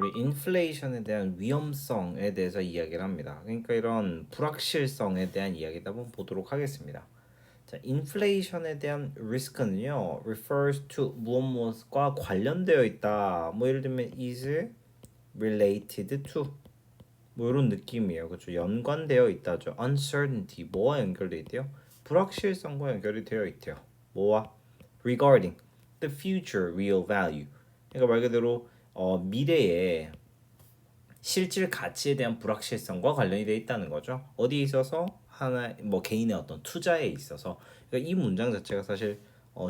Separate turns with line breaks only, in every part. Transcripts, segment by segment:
우리 인플레이션에 대한 위험성에 대해서 이야기를 합니다. 그러니까 이런 불확실성에 대한 이야기도 한번 보도록 하겠습니다. 자, 인플레이션에 대한 리스크는요, refers to 무엇과 관련되어 있다. 뭐 예를 들면 is related to 뭐 이런 느낌이에요. 그렇죠? 연관되어 있다죠. uncertainty 뭐와 연결되어 있대요? 불확실성과 연결이 되어 있대요. 뭐와? regarding the future real value. 그러니까 말 그대로 미래의 실질 가치에 대한 불확실성과 관련이 되어 있다는 거죠. 어디에 있어서 하나 뭐 개인의 어떤 투자에 있어서 그러니까 이 문장 자체가 사실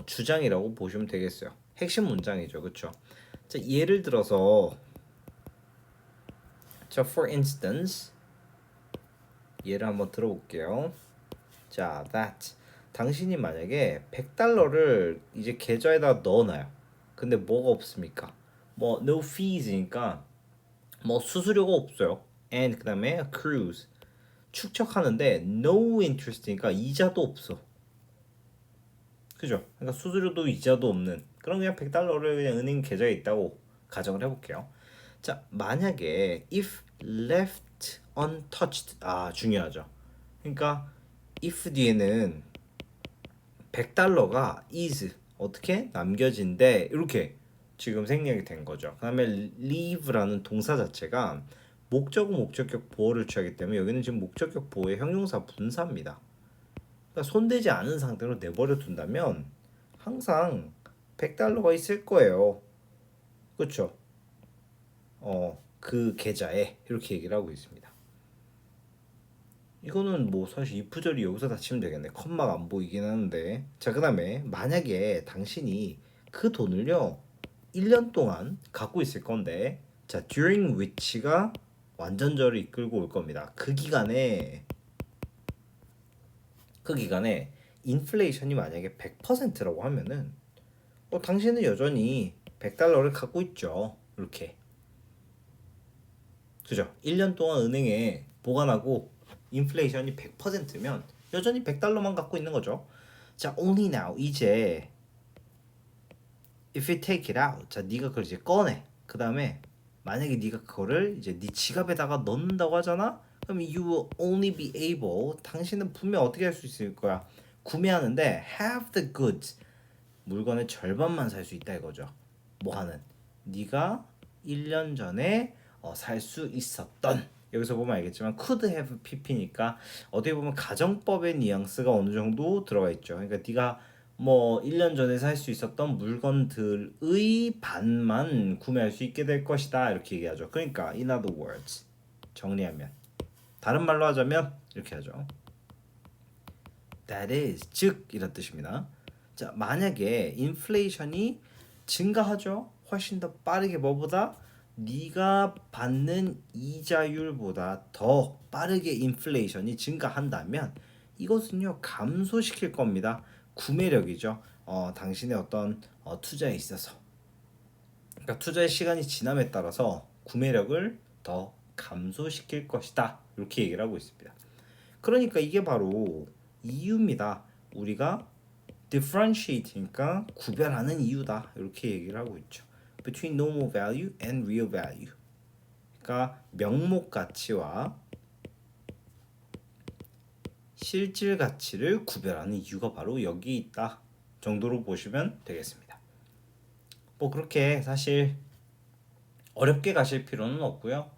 주장이라고 보시면 되겠어요. 핵심 문장이죠, 그렇죠? 자, 예를 들어서 자, for instance 예를 한번 들어볼게요. 자, that 당신이 만약에 100달러를 이제 계좌에다 넣어놔요. 근데 뭐가 없습니까? 뭐 no fees니까 뭐 수수료가 없어요. and 그다음에 accrues 축적하는데 no interest니까 이자도 없어. 그죠? 그러니까 수수료도 이자도 없는 그럼 그냥 100달러를 그냥 은행 계좌에 있다고 가정을 해볼게요. 자, 만약에 if left untouched 중요하죠. 그러니까 if 뒤에는 100달러가 is 어떻게 남겨진대 이렇게 지금 생략이 된 거죠. 그다음에 leave라는 동사 자체가 목적어 목적격 보호를 취하기 때문에 여기는 지금 목적격 보호의 형용사 분사입니다. 그러니까 손대지 않은 상태로 내버려 둔다면 항상 100달러가 있을 거예요. 그렇죠? 그 계좌에 이렇게 얘기를 하고 있습니다. 이거는 뭐 사실 이프절이 여기서 닫히면 되겠네. 컴마가 안 보이긴 하는데. 자, 그다음에 만약에 당신이 그 돈을요 1년 동안 갖고 있을 건데, 자, during which가 완전절을 이끌고 올 겁니다. 그 기간에 인플레이션이 만약에 100%라고 하면은 당신은 여전히 100달러를 갖고 있죠. 이렇게. 그죠? 1년 동안 은행에 보관하고 인플레이션이 100%면 여전히 100달러만 갖고 있는 거죠. 자, only now 이제 if you take it out. 자, 네가 그걸 이제 꺼내. 그다음에 만약에 네가 그거를 이제 네 지갑에다가 넣는다고 하잖아. 그럼 you will only be able. 당신은 분명 어떻게 할 수 있을 거야? 구매하는데 have the goods. 물건의 절반만 살 수 있다 이거죠. 뭐 하는? 네가 1년 전에 살 수 있었던 여기서 보면 알겠지만 could have pp니까 어떻게 보면 가정법의 뉘앙스가 어느 정도 들어가 있죠. 그러니까 네가 뭐 1년 전에 살 수 있었던 물건들의 반만 구매할 수 있게 될 것이다 이렇게 얘기하죠. 그러니까 in other words 정리하면 다른 말로 하자면 이렇게 하죠. That is 즉 이런 뜻입니다. 자, 만약에 인플레이션이 증가하죠. 훨씬 더 빠르게 뭐보다 네가 받는 이자율보다 더 빠르게 인플레이션이 증가한다면 이것은요 감소시킬 겁니다. 구매력이죠. 당신의 어떤 투자에 있어서. 그러니까 투자의 시간이 지남에 따라서 구매력을 더 감소시킬 것이다. 이렇게 얘기를 하고 있습니다. 그러니까 이게 바로 이유입니다. 우리가 differentiate니까 구별하는 이유다. 이렇게 얘기를 하고 있죠. Between nominal value and real value. 그러니까 명목 가치와 실질 가치를 구별하는 이유가 바로 여기 있다. 정도로 보시면 되겠습니다. 뭐 그렇게 사실 어렵게 가실 필요는 없고요.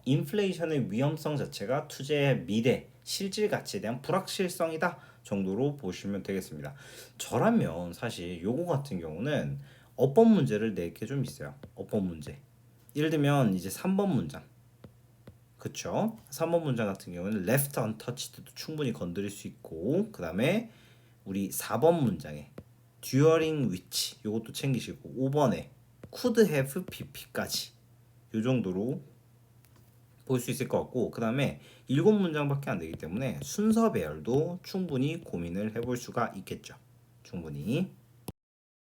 인플레이션의 위험성 자체가 투자의 미래, 실질 가치에 대한 불확실성이다 정도로 보시면 되겠습니다. 저라면 사실 요거 같은 경우는 어법 문제를 낼 게 좀 있어요. 어법 문제. 예를 들면 이제 3번 문장. 그쵸? 3번 문장 같은 경우는 left untouched도 충분히 건드릴 수 있고 그 다음에 우리 4번 문장에 during which 요것도 챙기시고 5번에 could have pp까지 요 정도로 볼 수 있을 것 같고 그 다음에 7문장밖에 안 되기 때문에 순서 배열도 충분히 고민을 해볼 수가 있겠죠. 충분히.